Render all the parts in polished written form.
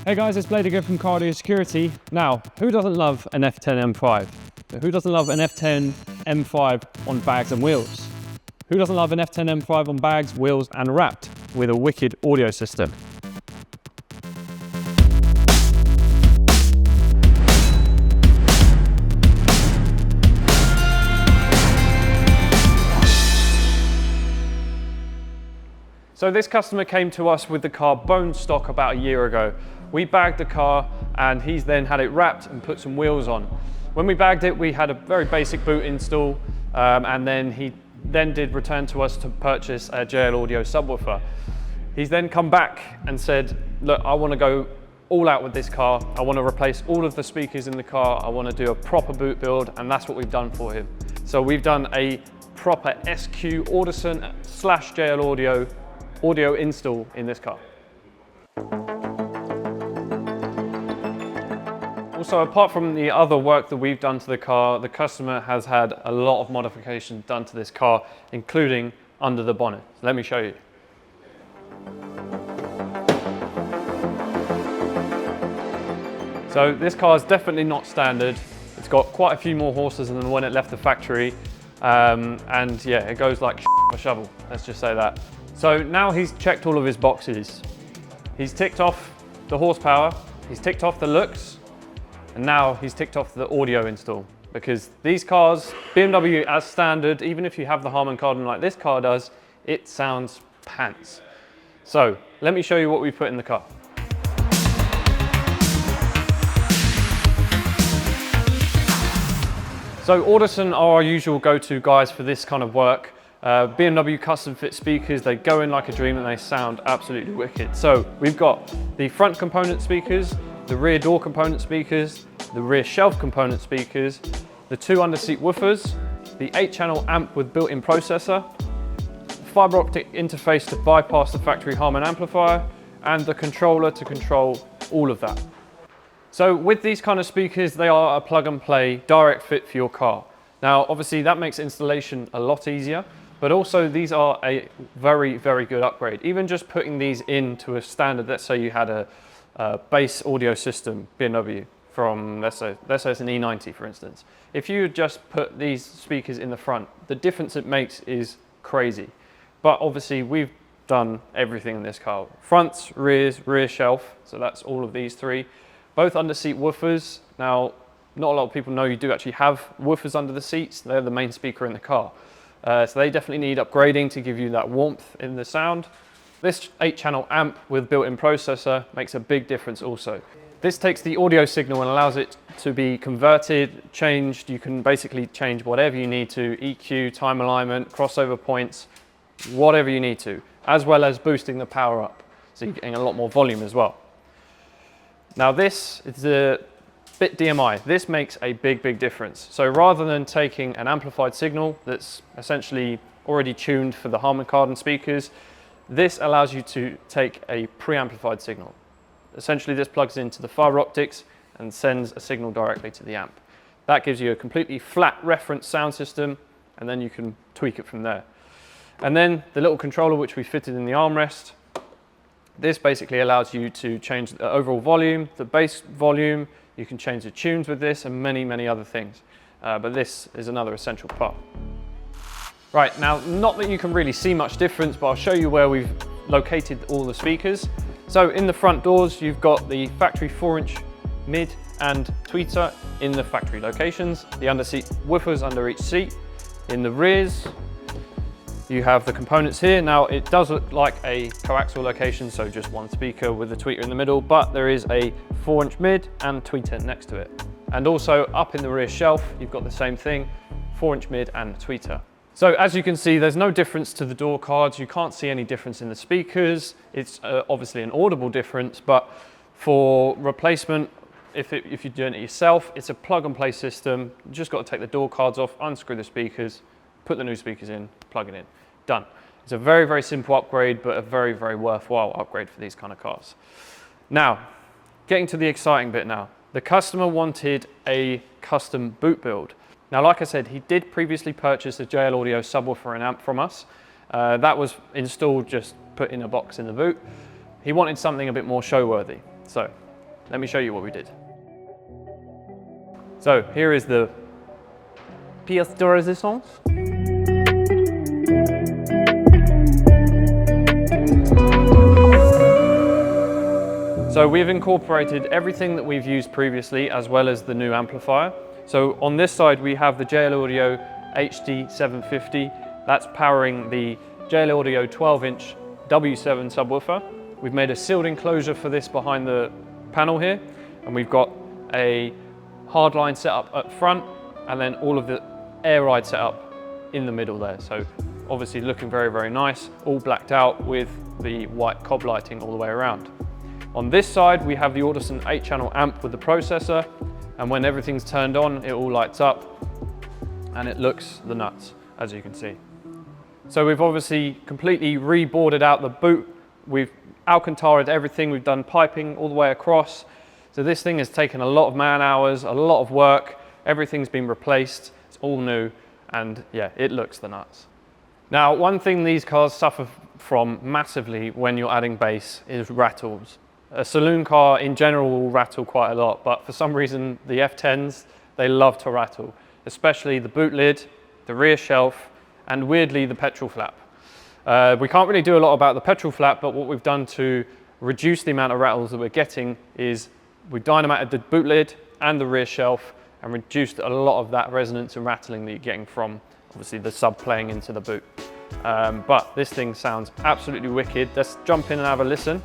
Hey guys, it's Blade again from Cardio Security. Now, who doesn't love an F10 M5? Who doesn't love an F10 M5 on bags and wheels? Who doesn't love an F10 M5 on bags, wheels and wrapped with a wicked audio system? So this customer came to us with the car bone stock about a year ago. We bagged the car and he's then had it wrapped and put some wheels on. When we bagged it, we had a very basic boot install and then he did return to us to purchase a JL Audio subwoofer. He's then come back and said, look, I want to go all out with this car. I want to replace all of the speakers in the car. I want to do a proper boot build, and that's what we've done for him. So we've done a proper SQ Audison / JL audio install in this car. Also, apart from the other work that we've done to the car, the customer has had a lot of modifications done to this car, including under the bonnet. So let me show you. So this car is definitely not standard. It's got quite a few more horses than when it left the factory. And yeah, it goes like a shovel, let's just say that. So now he's checked all of his boxes. He's ticked off the horsepower, he's ticked off the looks, and now he's ticked off the audio install. Because these cars, BMW as standard, even if you have the Harman Kardon like this car does, it sounds pants. So let me show you what we put in the car. So Audison are our usual go-to guys for this kind of work. BMW custom fit speakers, they go in like a dream and they sound absolutely wicked. So we've got the front component speakers, the rear door component speakers, the rear shelf component speakers, the 2 under-seat woofers, the 8-channel amp with built-in processor, fiber optic interface to bypass the factory Harman amplifier, and the controller to control all of that. So with these kind of speakers, they are a plug and play direct fit for your car. Now, obviously that makes installation a lot easier, but also these are a very, very good upgrade. Even just putting these into a standard, let's say you had a base audio system, BMW, from, let's say it's an E90 for instance. If you just put these speakers in the front, the difference it makes is crazy. But obviously we've done everything in this car. Fronts, rears, rear shelf, so that's all of these three. Both under seat woofers. Now, not a lot of people know you do actually have woofers under the seats. They're the main speaker in the car. So they definitely need upgrading to give you that warmth in the sound. This 8-channel amp with built-in processor makes a big difference also. This takes the audio signal and allows it to be converted, changed. You can basically change whatever you need to, EQ, time alignment, crossover points, whatever you need to, as well as boosting the power up. So you're getting a lot more volume as well. Now this is a bit DMI. This makes a big, big difference. So rather than taking an amplified signal that's essentially already tuned for the Harman Kardon speakers, this allows you to take a pre-amplified signal. Essentially this plugs into the fiber optics and sends a signal directly to the amp. That gives you a completely flat reference sound system, and then you can tweak it from there. And then the little controller which we fitted in the armrest, this basically allows you to change the overall volume, the bass volume. You can change the tunes with this and many, many other things. But this is another essential part. Right, now, not that you can really see much difference, but I'll show you where we've located all the speakers. So in the front doors, you've got the factory 4-inch mid and tweeter in the factory locations, the under-seat woofers under each seat. In the rears, you have the components here. Now, it does look like a coaxial location, so just one speaker with the tweeter in the middle, but there is a 4-inch mid and tweeter next to it. And also up in the rear shelf, you've got the same thing, 4-inch mid and tweeter. So as you can see, there's no difference to the door cards. You can't see any difference in the speakers. It's obviously an audible difference, but for replacement, if you're doing it yourself, it's a plug and play system. You just got to take the door cards off, unscrew the speakers, put the new speakers in, plug it in, done. It's a very, very simple upgrade, but a very, very worthwhile upgrade for these kind of cars. Now, getting to the exciting bit now. The customer wanted a custom boot build. Now, like I said, he did previously purchase a JL Audio subwoofer and amp from us. That was installed, just put in a box in the boot. He wanted something a bit more show-worthy. So let me show you what we did. So here is the pièce de résistance. So we've incorporated everything that we've used previously as well as the new amplifier. So on this side we have the JL Audio HD750. That's powering the JL Audio 12-inch W7 subwoofer. We've made a sealed enclosure for this behind the panel here, and we've got a hardline setup up front and then all of the air ride setup in the middle there. So obviously looking very, very nice, all blacked out with the white cob lighting all the way around. On this side, we have the Audison 8-channel amp with the processor, and when everything's turned on, it all lights up and it looks the nuts, as you can see. So we've obviously completely reboarded out the boot. We've Alcantara'd everything. We've done piping all the way across. So this thing has taken a lot of man hours, a lot of work. Everything's been replaced. It's all new, and yeah, it looks the nuts. Now, one thing these cars suffer from massively when you're adding bass is rattles. A saloon car in general will rattle quite a lot, but for some reason the F10s, they love to rattle, especially the boot lid, the rear shelf, and weirdly the petrol flap. We can't really do a lot about the petrol flap, but what we've done to reduce the amount of rattles that we're getting is we dynamited the boot lid and the rear shelf and reduced a lot of that resonance and rattling that you're getting from obviously the sub playing into the boot. But this thing sounds absolutely wicked. Let's jump in and have a listen,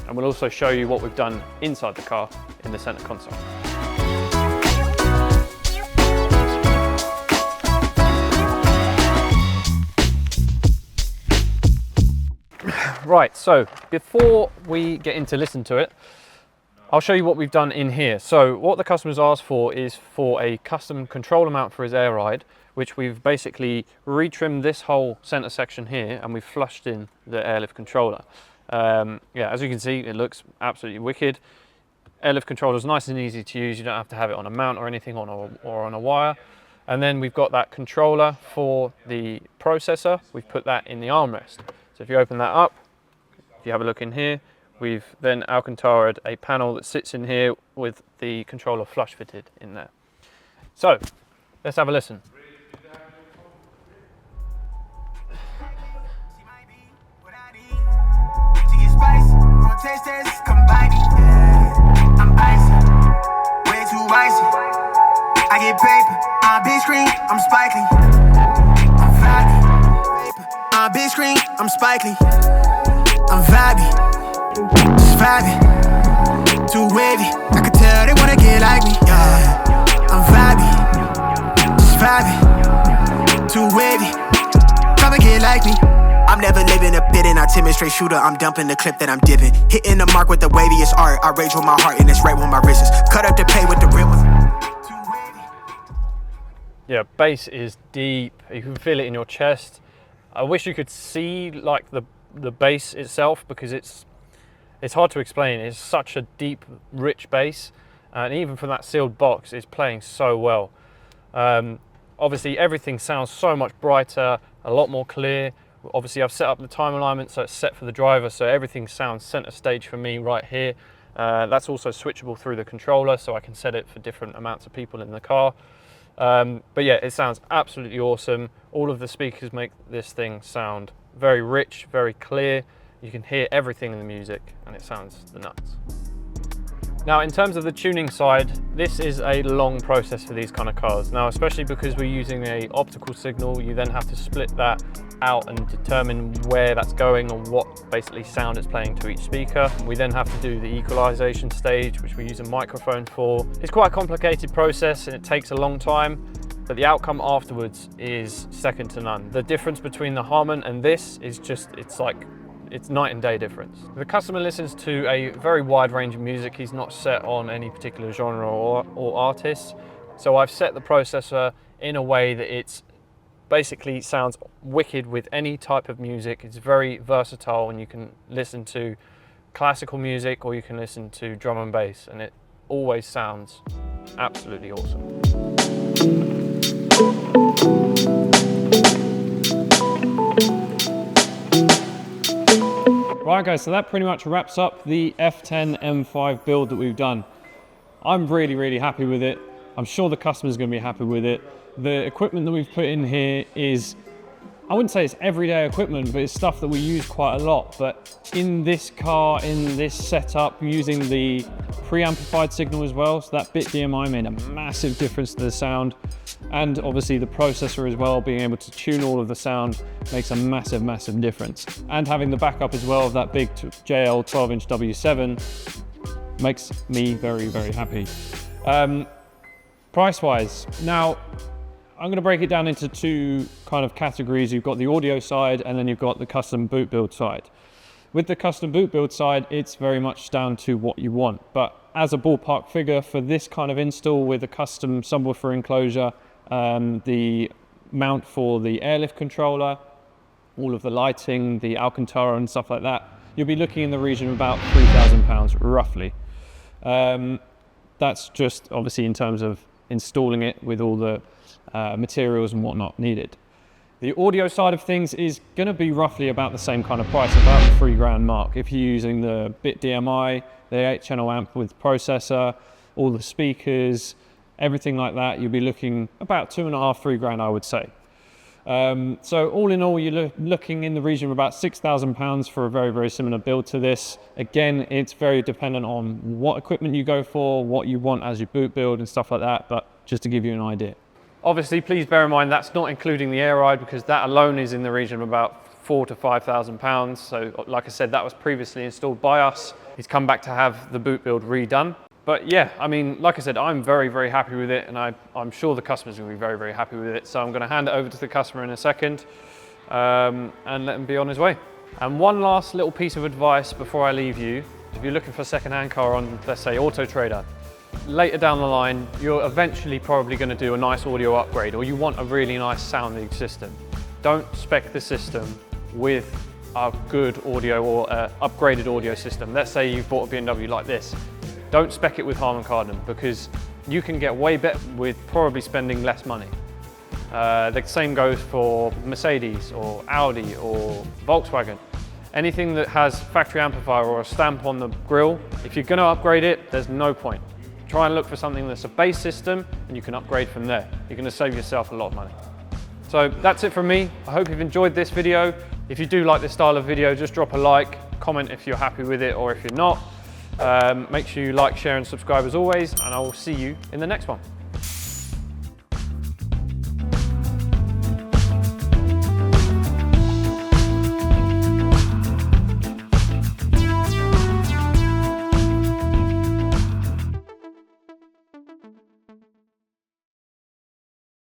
and we'll also show you what we've done inside the car in the center console. Right, so before we get into listen to it, I'll show you what we've done in here. So what the customer's asked for is for a custom controller mount for his air ride, which we've basically retrimmed this whole center section here, and we've flushed in the airlift controller. Yeah, as you can see, it looks absolutely wicked. Airlift controller is nice and easy to use. You don't have to have it on a mount or anything or on a wire. And then we've got that controller for the processor. We've put that in the armrest. So if you open that up, if you have a look in here, we've then Alcantara'd a panel that sits in here with the controller flush fitted in there. So let's have a listen. I get paper, I'm big screen, I'm Spike Lee. I'm vibey. I'm big screen, I'm Spike Lee. I'm vibey, just vibey. Too wavy, I can tell they wanna get like me. Yeah, I'm vibey, just vibey. Too wavy, come and get like me. I'm never living a bit in a timid straight shooter. I'm dumping the clip that I'm dipping. Hitting the mark with the waviest art. I rage with my heart and it's right with my wrists. Cut up the pay with the real one. Yeah, bass is deep. You can feel it in your chest. I wish you could see like the bass itself, because it's hard to explain. It's such a deep, rich bass, and even from that sealed box, it's playing so well. Obviously, everything sounds so much brighter, a lot more clear. Obviously, I've set up the time alignment so it's set for the driver, so everything sounds center stage for me right here. That's also switchable through the controller, so I can set it for different amounts of people in the car. But yeah, it sounds absolutely awesome. All of the speakers make this thing sound very rich, very clear. You can hear everything in the music, and it sounds the nuts. Now, in terms of the tuning side, this is a long process for these kind of cars. Now, especially because we're using an optical signal, you then have to split that out and determine where that's going or what basically sound it's playing to each speaker. We then have to do the equalization stage, which we use a microphone for. It's quite a complicated process and it takes a long time, but the outcome afterwards is second to none. The difference between the Harman and this is just, it's night and day difference. The customer listens to a very wide range of music. He's not set on any particular genre or artist. So I've set the processor in a way that it's basically sounds wicked with any type of music. It's very versatile, and you can listen to classical music or you can listen to drum and bass, and it always sounds absolutely awesome. Right guys, so that pretty much wraps up the F10 M5 build that we've done. I'm really happy with it. I'm sure the customer's going to be happy with it. The equipment that we've put in here is, I wouldn't say it's everyday equipment, but it's stuff that we use quite a lot. But in this car, in this setup, using the pre-amplified signal as well, so that bit DMI made a massive difference to the sound. And obviously the processor as well, being able to tune all of the sound makes a massive difference. And having the backup as well of that big JL 12-inch W7 makes me very happy. Price-wise, now I'm going to break it down into two kind of categories. You've got the audio side and then you've got the custom boot build side. With the custom boot build side, it's very much down to what you want. But as a ballpark figure for this kind of install with a custom subwoofer enclosure, the mount for the airlift controller, all of the lighting, the Alcantara and stuff like that, you'll be looking in the region of about £3,000 roughly. That's just obviously in terms of installing it with all the materials and whatnot needed. The audio side of things is going to be roughly about the same kind of price, about the £3,000 mark. If you're using the bit DMI, the 8-channel amp with processor, all the speakers, everything like that, you'll be looking about £2,500–3,000, I would say. So all in all, you're looking in the region of about £6,000 for a very similar build to this. Again, it's very dependent on what equipment you go for, what you want as your boot build and stuff like that, but just to give you an idea. Obviously, please bear in mind that's not including the air ride, because that alone is in the region of about £4,000 to £5,000. So like I said, that was previously installed by us. He's come back to have the boot build redone. But yeah, I mean, like I said, I'm very happy with it, and I'm sure the customer's going to be very happy with it. So I'm going to hand it over to the customer in a second and let him be on his way. And one last little piece of advice before I leave you. If you're looking for a second-hand car on, let's say, Auto Trader, later down the line, you're eventually probably going to do a nice audio upgrade, or you want a really nice sounding system. Don't spec the system with a good audio or upgraded audio system. Let's say you've bought a BMW like this. Don't spec it with Harman Kardon, because you can get way better with probably spending less money. The same goes for Mercedes or Audi or Volkswagen. Anything that has factory amplifier or a stamp on the grille, if you're going to upgrade it, there's no point. Try and look for something that's a base system and you can upgrade from there. You're going to save yourself a lot of money. So that's it from me. I hope you've enjoyed this video. If you do like this style of video, just drop a like, comment if you're happy with it or if you're not. Make sure you like, share and subscribe as always, and I will see you in the next one.